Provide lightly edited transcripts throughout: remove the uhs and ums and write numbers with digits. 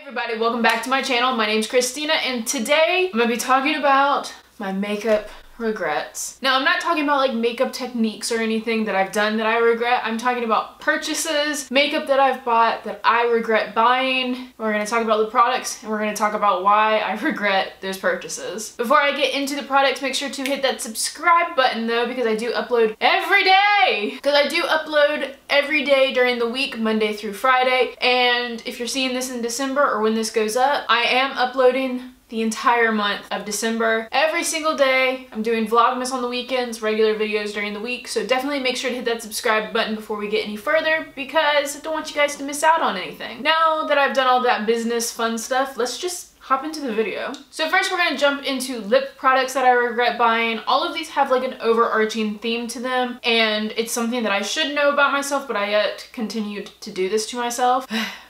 Everybody, welcome back to my channel. My name's Christina and today I'm gonna be talking about my makeup regrets. Now, I'm not talking about like makeup techniques or anything that I've done that I regret. I'm talking about purchases, makeup that I've bought that I regret buying. We're gonna talk about the products and we're gonna talk about why I regret those purchases. Before I get into the products, make sure to hit that subscribe button though, because I do upload every day. Because I do upload every day during the week, Monday through Friday. And if you're seeing this in December or when this goes up, I am uploading the entire month of December. Every single day. I'm doing Vlogmas on the weekends, regular videos during the week, so definitely make sure to hit that subscribe button before we get any further because I don't want you guys to miss out on anything. Now that I've done all that business fun stuff, let's just hop into the video. So first we're gonna jump into lip products that I regret buying. All of these have like an overarching theme to them and it's something that I should know about myself, but I yet continued to do this to myself.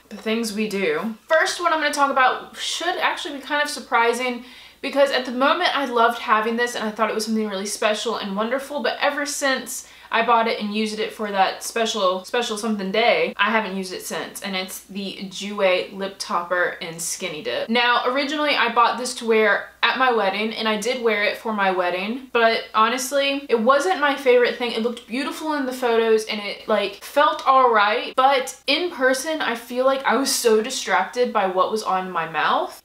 The things we do. First one I'm going to talk about should actually be kind of surprising because at the moment I loved having this and I thought it was something really special and wonderful, but ever since I bought it and used it for that special something day, I haven't used it since, and it's the Jouer Lip Topper in Skinny Dip. Now, originally I bought this to wear at my wedding, and I did wear it for my wedding, but honestly, it wasn't my favorite thing. It looked beautiful in the photos, and it like felt alright, but in person, I feel like I was so distracted by what was on my mouth.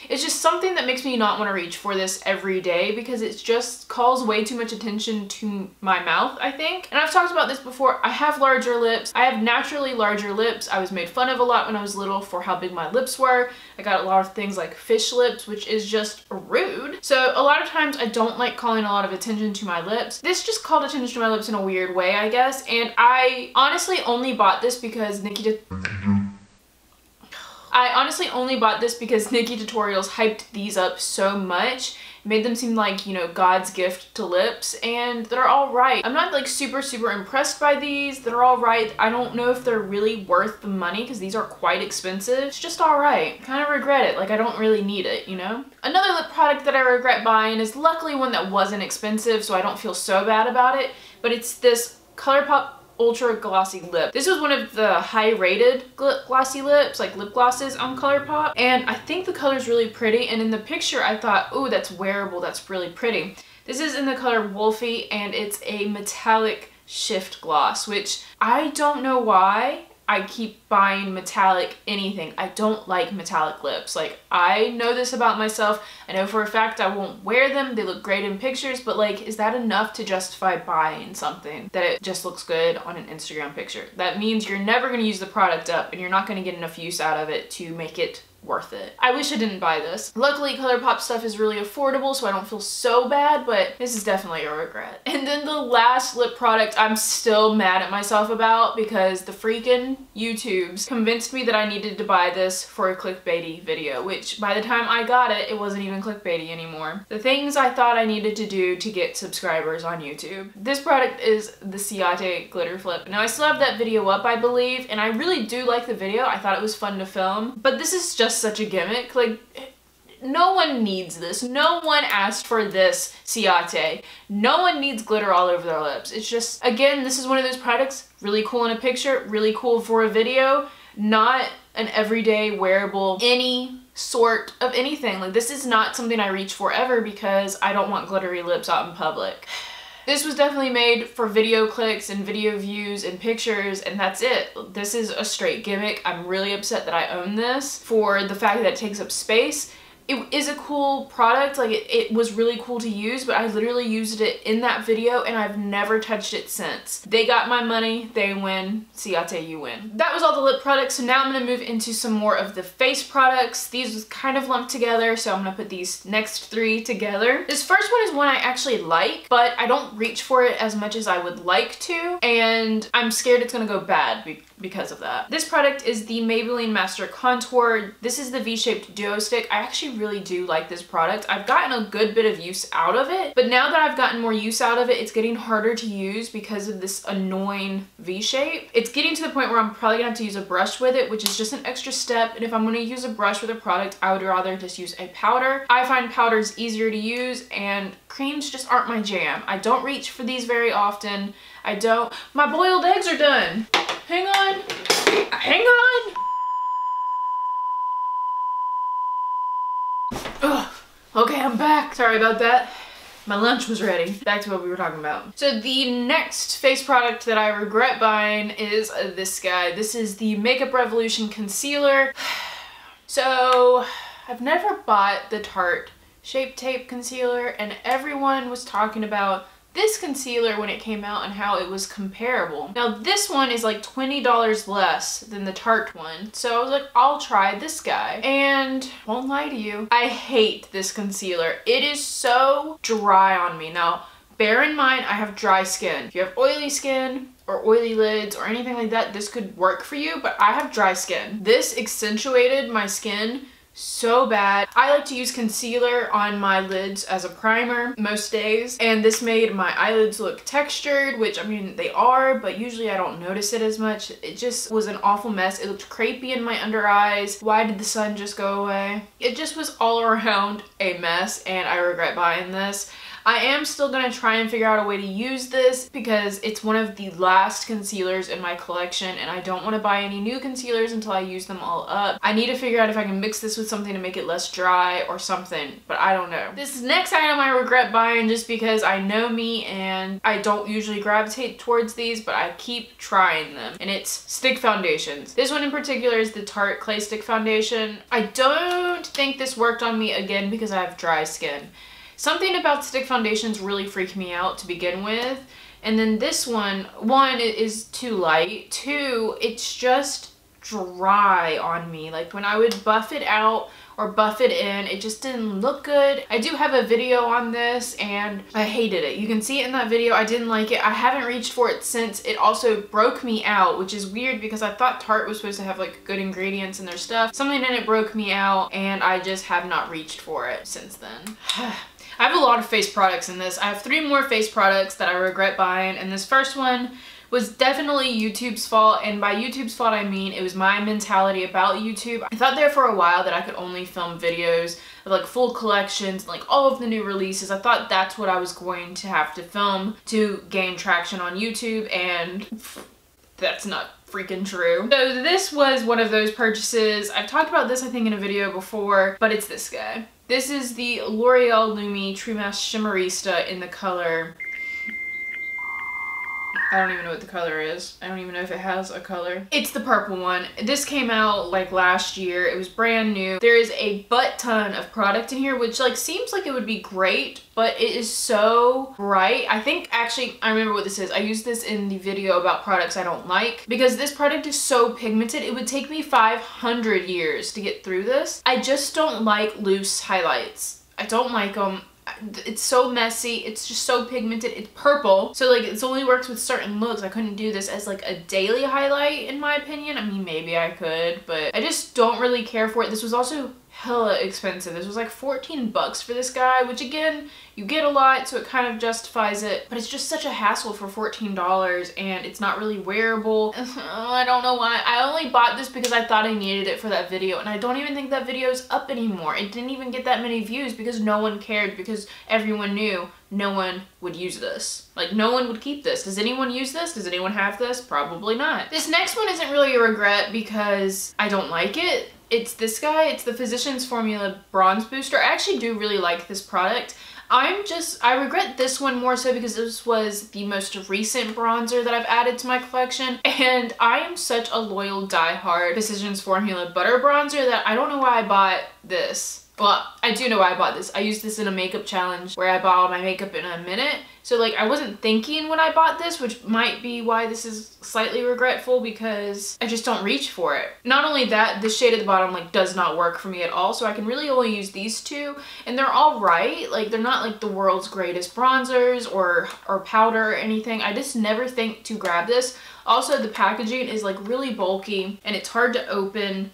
It's just something that makes me not want to reach for this every day because it just calls way too much attention to my mouth, I think. And I've talked about this before. I have larger lips. I have naturally larger lips. I was made fun of a lot when I was little for how big my lips were. I got a lot of things like fish lips, which is just rude. So a lot of times I don't like calling a lot of attention to my lips. This just called attention to my lips in a weird way, I guess. And I honestly only bought this because Nikki Tutorials hyped these up so much, made them seem like, you know, God's gift to lips, and they're all right. I'm not like super impressed by these. They're all right. I don't know if they're really worth the money because these are quite expensive. It's just all right. Kind of regret it. Like I don't really need it, you know? Another lip product that I regret buying is luckily one that wasn't expensive, so I don't feel so bad about it, but it's this ColourPop Ultra Glossy Lip. This was one of the high-rated glossy lips, like lip glosses on ColourPop, and I think the color's really pretty, and in the picture I thought, oh, that's wearable, that's really pretty. This is in the color Wolfie, and it's a metallic shift gloss, which I don't know why I keep buying metallic anything. I don't like metallic lips. Like, I know this about myself. I know for a fact I won't wear them. They look great in pictures, but like, is that enough to justify buying something that it just looks good on an Instagram picture? That means you're never gonna use the product up and you're not gonna get enough use out of it to make it worth it. I wish I didn't buy this. Luckily, ColourPop stuff is really affordable, so I don't feel so bad, but this is definitely a regret. And then the last lip product I'm still mad at myself about because the freaking YouTubes convinced me that I needed to buy this for a clickbaity video, which by the time I got it, it wasn't even clickbaity anymore. The things I thought I needed to do to get subscribers on YouTube. This product is the Ciate Glitter Flip. Now, I still have that video up, I believe, and I really do like the video. I thought it was fun to film, but this is just such a gimmick. Like, no one needs this. No one asked for this, Ciate. No one needs glitter all over their lips. It's just, again, this is one of those products, really cool in a picture, really cool for a video, not an everyday wearable, any sort of anything. Like, this is not something I reach for ever because I don't want glittery lips out in public. This was definitely made for video clicks and video views and pictures, and that's it. This is a straight gimmick. I'm really upset that I own this for the fact that it takes up space. It is a cool product, like it was really cool to use, but I literally used it in that video and I've never touched it since. They got my money, they win, Ciate, you win. That was all the lip products, so now I'm gonna move into some more of the face products. These was kind of lumped together, so I'm gonna put these next three together. This first one is one I actually like, but I don't reach for it as much as I would like to, and I'm scared it's gonna go bad because of that. This product is the Maybelline Master Contour. This is the V-shaped duo stick. I actually really do like this product. I've gotten a good bit of use out of it, but now that I've gotten more use out of it, it's getting harder to use because of this annoying V-shape. It's getting to the point where I'm probably gonna have to use a brush with it, which is just an extra step, and if I'm gonna use a brush with a product, I would rather just use a powder. I find powders easier to use, and creams just aren't my jam. I don't reach for these very often. I don't. My boiled eggs are done. Hang on. Hang on. Ugh. Okay, I'm back. Sorry about that. My lunch was ready. Back to what we were talking about. So the next face product that I regret buying is this guy. This is the Makeup Revolution Concealer. So I've never bought the Tarte Shape Tape Concealer, and everyone was talking about this concealer when it came out and how it was comparable. Now this one is like $20 less than the Tarte one, so I was like, I'll try this guy. And won't lie to you, I hate this concealer. It is so dry on me. Now bear in mind, I have dry skin. If you have oily skin or oily lids or anything like that, this could work for you, but I have dry skin. This accentuated my skin so bad. I like to use concealer on my lids as a primer most days, and this made my eyelids look textured, which I mean they are, but usually I don't notice it as much. It just was an awful mess. It looked crepey in my under eyes. Why did the sun just go away? It just was all around a mess, and I regret buying this. I am still gonna try and figure out a way to use this because it's one of the last concealers in my collection, and I don't want to buy any new concealers until I use them all up. I need to figure out if I can mix this with something to make it less dry or something, but I don't know. This next item I regret buying just because I know me and I don't usually gravitate towards these, but I keep trying them, and it's stick foundations. This one in particular is the Tarte Clay Stick Foundation. I don't think this worked on me again because I have dry skin. Something about stick foundations really freaked me out to begin with. And then this one it is too light. Two, it's just dry on me. Like when I would buff it out or buff it in, it just didn't look good. I do have a video on this and I hated it. You can see it in that video. I didn't like it. I haven't reached for it since. It also broke me out, which is weird because I thought Tarte was supposed to have like good ingredients in their stuff. Something in it broke me out, and I just have not reached for it since then. I have a lot of face products in this. I have 3 more face products that I regret buying, and this first one was definitely YouTube's fault, and by YouTube's fault I mean it was my mentality about YouTube. I thought there for a while that I could only film videos of like full collections, like all of the new releases. I thought that's what I was going to have to film to gain traction on YouTube, and that's not freaking true. So this was one of those purchases. I've talked about this I think in a video before, but it's this guy. This is the L'Oreal Lumi True Mask Shimmerista in the color, I don't even know what the color is. I don't even know if it has a color. It's the purple one. This came out like last year. It was brand new. There is a butt ton of product in here, which like seems like it would be great, but it is so bright. I think actually, I remember what this is. I used this in the video about products I don't like because this product is so pigmented. It would take me 500 years to get through this. I just don't like loose highlights. I don't like them. It's so messy. It's just so pigmented. It's purple, so like it only works with certain looks. I couldn't do this as like a daily highlight in my opinion. I mean, maybe I could, but I just don't really care for it. This was also hella expensive. This was like 14 bucks for this guy, which again, you get a lot, so it kind of justifies it, but it's just such a hassle for $14, and it's not really wearable. I don't know why. I only bought this because I thought I needed it for that video, and I don't even think that video is up anymore. It didn't even get that many views because no one cared, because everyone knew no one would use this. Like, no one would keep this. Does anyone use this? Does anyone have this? Probably not. This next one isn't really a regret because I don't like it. It's this guy. It's the Physicians Formula Bronze Booster. I actually do really like this product. I regret this one more so because this was the most recent bronzer that I've added to my collection, and I am such a loyal diehard Physicians Formula Butter Bronzer that I don't know why I bought this. Well, I do know why I bought this. I used this in a makeup challenge where I bought all my makeup in a minute. So like I wasn't thinking when I bought this, which might be why this is slightly regretful because I just don't reach for it. Not only that, the shade at the bottom like does not work for me at all. So I can really only use these two, and they're all right. Like they're not like the world's greatest bronzers or powder or anything. I just never think to grab this. Also, the packaging is like really bulky and it's hard to open.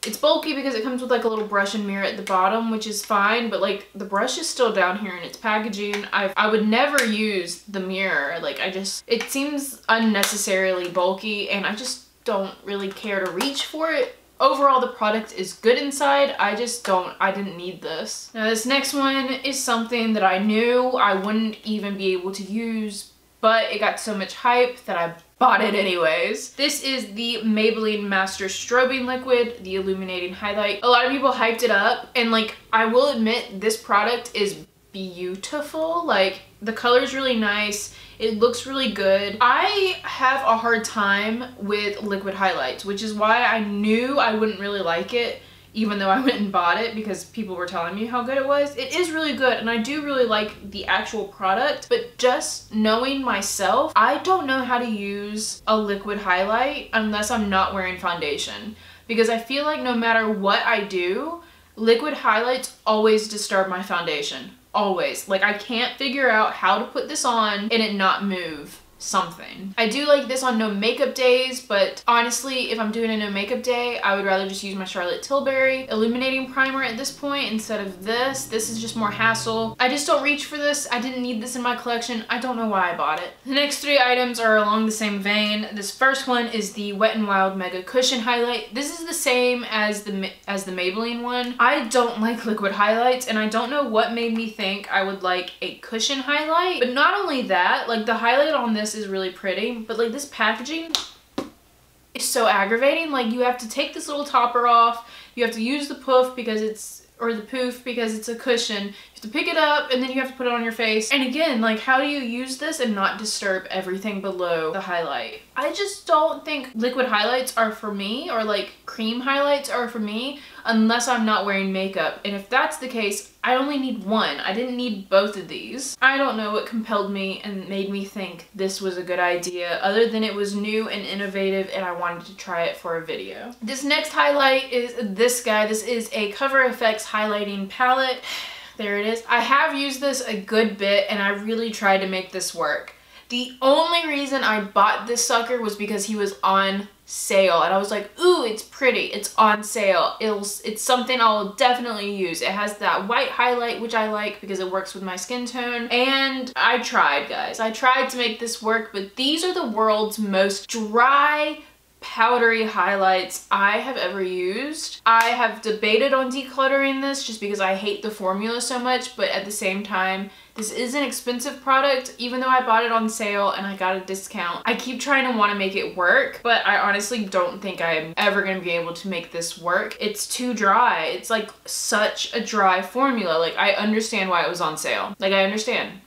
It's bulky because it comes with like a little brush and mirror at the bottom, which is fine, but like the brush is still down here in its packaging. I would never use the mirror. Like it seems unnecessarily bulky, and I just don't really care to reach for it. Overall, the product is good inside. I didn't need this. Now this next one is something that I knew I wouldn't even be able to use, but it got so much hype that I bought it anyways. This is the Maybelline Master Strobing Liquid, the illuminating highlight. A lot of people hyped it up, and like, I will admit this product is beautiful. Like, the color is really nice. It looks really good. I have a hard time with liquid highlights, which is why I knew I wouldn't really like it, even though I went and bought it because people were telling me how good it was. It is really good, and I do really like the actual product, but just knowing myself, I don't know how to use a liquid highlight unless I'm not wearing foundation, because I feel like no matter what I do, liquid highlights always disturb my foundation. Always. Like, I can't figure out how to put this on and it not move something. I do like this on no makeup days, but honestly, if I'm doing a no makeup day, I would rather just use my Charlotte Tilbury illuminating primer at this point instead of this. This is just more hassle. I just don't reach for this. I didn't need this in my collection. I don't know why I bought it. The next three items are along the same vein. This first one is the Wet n Wild Mega Cushion Highlight. This is the same as the Maybelline one. I don't like liquid highlights, and I don't know what made me think I would like a cushion highlight. But not only that, like, the highlight on this is really pretty, but like, this packaging is so aggravating. Like, you have to take this little topper off, you have to use the poof because it's a cushion, you have to pick it up, and then you have to put it on your face. And again, like, how do you use this and not disturb everything below the highlight? I just don't think liquid highlights are for me, or like cream highlights are for me, unless I'm not wearing makeup. And if that's the case, I only need one. I didn't need both of these. I don't know what compelled me and made me think this was a good idea, other than it was new and innovative and I wanted to try it for a video. This next highlight is this guy. This is a Cover FX highlighting palette. There it is. I have used this a good bit, and I really tried to make this work. The only reason I bought this sucker was because he was on sale, and I was like, ooh, it's pretty, it's on sale, it's something I'll definitely use. It has that white highlight, which I like because it works with my skin tone. And I tried, guys. I tried to make this work, but these are the world's most dry, powdery highlights I have ever used. I have debated on decluttering this just because I hate the formula so much, but at the same time, this is an expensive product. Even though I bought it on sale and I got a discount, I keep trying to want to make it work, but I honestly don't think I'm ever going to be able to make this work. It's too dry. It's like such a dry formula. Like, I understand why it was on sale. Like, I understand.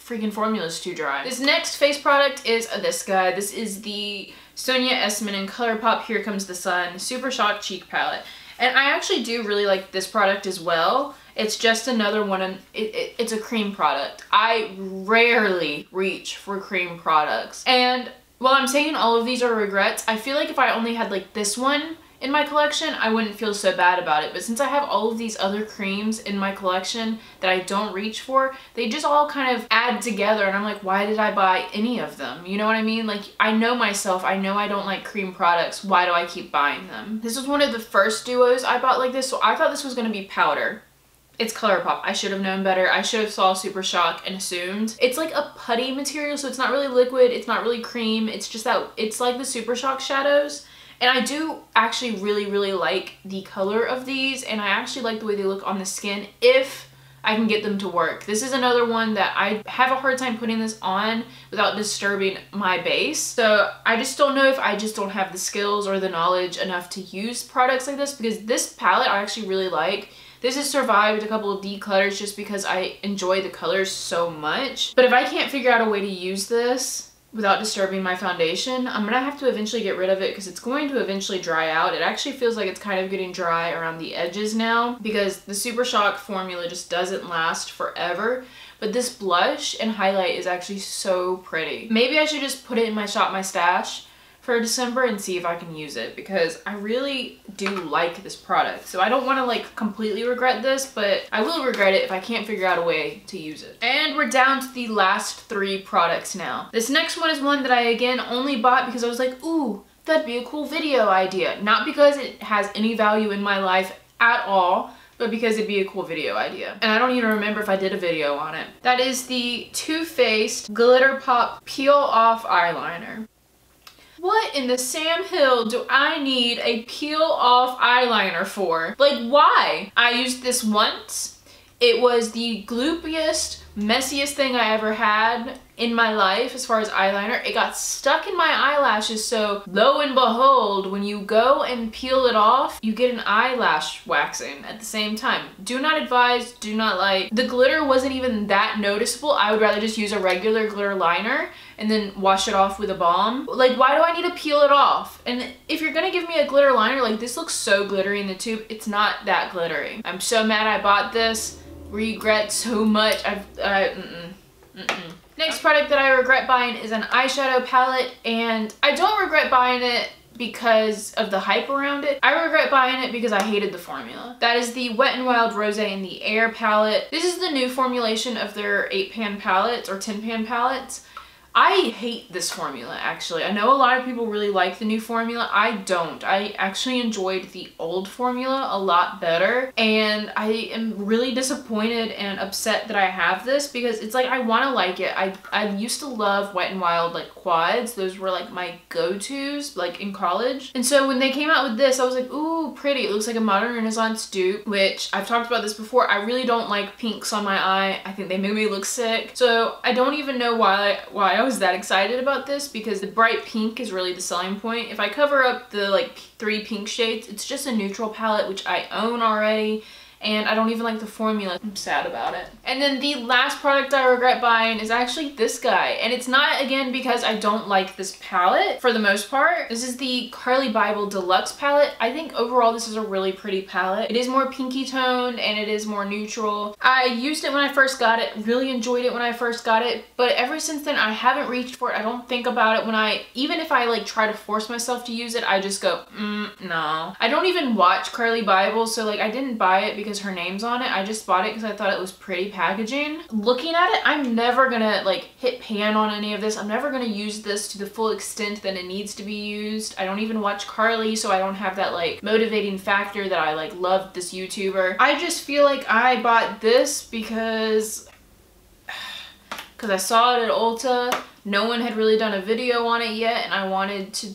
Freaking formula is too dry. This next face product is this guy. This is the Sonia Esseman in ColourPop Here Comes the Sun Super Shock Cheek Palette. And I actually do really like this product as well. It's just another one, and it's a cream product. I rarely reach for cream products. And while I'm saying all of these are regrets, I feel like if I only had like this one in my collection, I wouldn't feel so bad about it. But since I have all of these other creams in my collection that I don't reach for, they just all kind of add together, and I'm like, why did I buy any of them? You know what I mean? Like, I know myself, I know I don't like cream products. Why do I keep buying them? This was one of the first duos I bought like this, so I thought this was gonna be powder. It's ColourPop. I should have known better. I should have saw Super Shock and assumed. It's like a putty material, so it's not really liquid, it's not really cream, it's just that, it's like the Super Shock shadows. And I do actually really like the color of these, and I actually like the way they look on the skin if I can get them to work. This is another one that I have a hard time putting this on without disturbing my base. So I just don't know if I just don't have the skills or the knowledge enough to use products like this, because this palette I actually really like. This has survived a couple of declutters just because I enjoy the colors so much. But if I can't figure out a way to use this without disturbing my foundation, I'm gonna have to eventually get rid of it because it's going to eventually dry out. It actually feels like it's kind of getting dry around the edges now because the Super Shock formula just doesn't last forever. But this blush and highlight is actually so pretty. Maybe I should just put it in my Shop My Stash for December and see if I can use it, because I really do like this product. So I don't want to like completely regret this, but I will regret it if I can't figure out a way to use it. And we're down to the last three products now. This next one is one that I again only bought because I was like, ooh, that'd be a cool video idea. Not because it has any value in my life at all, but because it'd be a cool video idea. And I don't even remember if I did a video on it. That is the Too Faced Glitter Pop Peel Off Eyeliner. What in the Sam Hill do I need a peel off eyeliner for? Like, why? I used this once. It was the gloopiest, messiest thing I ever had in my life as far as eyeliner. It got stuck in my eyelashes, so lo and behold, when you go and peel it off, you get an eyelash waxing at the same time. Do not advise, do not like. The glitter wasn't even that noticeable. I would rather just use a regular glitter liner and then wash it off with a balm. Like, why do I need to peel it off? And if you're gonna give me a glitter liner, like, this looks so glittery in the tube. It's not that glittery. I'm so mad I bought this. Regret so much. Next product that I regret buying is an eyeshadow palette, and I don't regret buying it because of the hype around it. I regret buying it because I hated the formula. That is the Wet n Wild Rosé in the Air palette. This is the new formulation of their 8-pan palettes or 10-pan palettes. I hate this formula, actually. I know a lot of people really like the new formula. I don't. I actually enjoyed the old formula a lot better, and I am really disappointed and upset that I have this because it's like I want to like it. I used to love Wet n Wild like quads. Those were like my go-tos like in college. And so when they came out with this, I was like, ooh, pretty. It looks like a modern Renaissance dupe, which I've talked about this before. I really don't like pinks on my eye. I think they make me look sick. So I don't even know why I was that excited about this, because the bright pink is really the selling point. If I cover up the like 3 pink shades, it's just a neutral palette, which I own already, and I don't even like the formula. I'm sad about it. And then the last product I regret buying is actually this guy. And it's not, again, because I don't like this palette for the most part. This is the Carly Bible Deluxe palette. I think overall this is a really pretty palette. It is more pinky toned and it is more neutral. I used it when I first got it, really enjoyed it when I first got it, but ever since then I haven't reached for it. I don't think about it even if I like try to force myself to use it, I just go, no. I don't even watch Carly Bible, so like I didn't buy it because her name's on it. I just bought it because I thought it was pretty packaging. Looking at it, I'm never gonna like hit pan on any of this. I'm never gonna use this to the full extent that it needs to be used. I don't even watch Carly, so I don't have that like motivating factor that I like loved this YouTuber. I just feel like I bought this because I saw it at Ulta. No one had really done a video on it yet, and I wanted to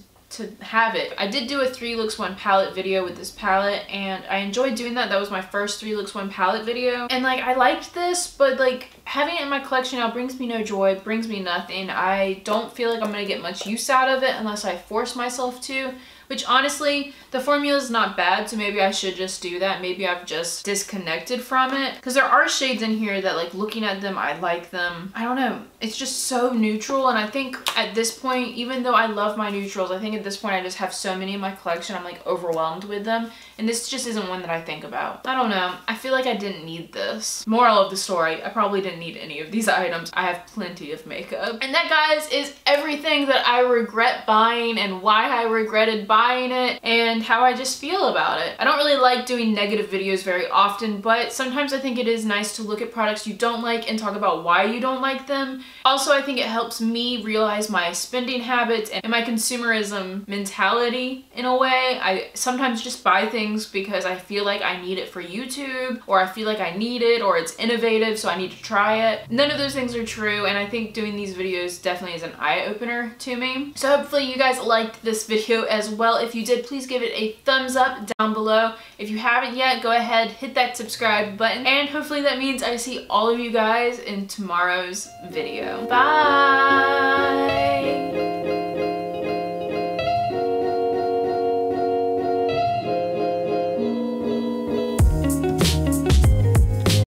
have it. I did do a 3 looks 1 palette video with this palette, and I enjoyed doing that. That was my first 3 looks 1 palette video, and like I liked this, but like having it in my collection now brings me no joy, brings me nothing. I don't feel like I'm gonna get much use out of it unless I force myself to, which honestly, the formula is not bad, so maybe I should just do that. Maybe I've just disconnected from it, because there are shades in here that like looking at them, I like them. I don't know. It's just so neutral, and I think at this point, even though I love my neutrals, I think at this point I just have so many in my collection, I'm like overwhelmed with them, and this just isn't one that I think about. I don't know. I feel like I didn't need this. Moral of the story, I probably didn't need any of these items. I have plenty of makeup. And that, guys, is everything that I regret buying and why I regretted buying it and how I just feel about it. I don't really like doing negative videos very often, but sometimes I think it is nice to look at products you don't like and talk about why you don't like them. Also, I think it helps me realize my spending habits and my consumerism mentality in a way. I sometimes just buy things because I feel like I need it for YouTube, or I feel like I need it, or it's innovative so I need to try it. None of those things are true, and I think doing these videos definitely is an eye-opener to me. So hopefully you guys liked this video as well. If you did, please give it a thumbs up down below. If you haven't yet, go ahead, hit that subscribe button, and hopefully that means I see all of you guys in tomorrow's video. Bye!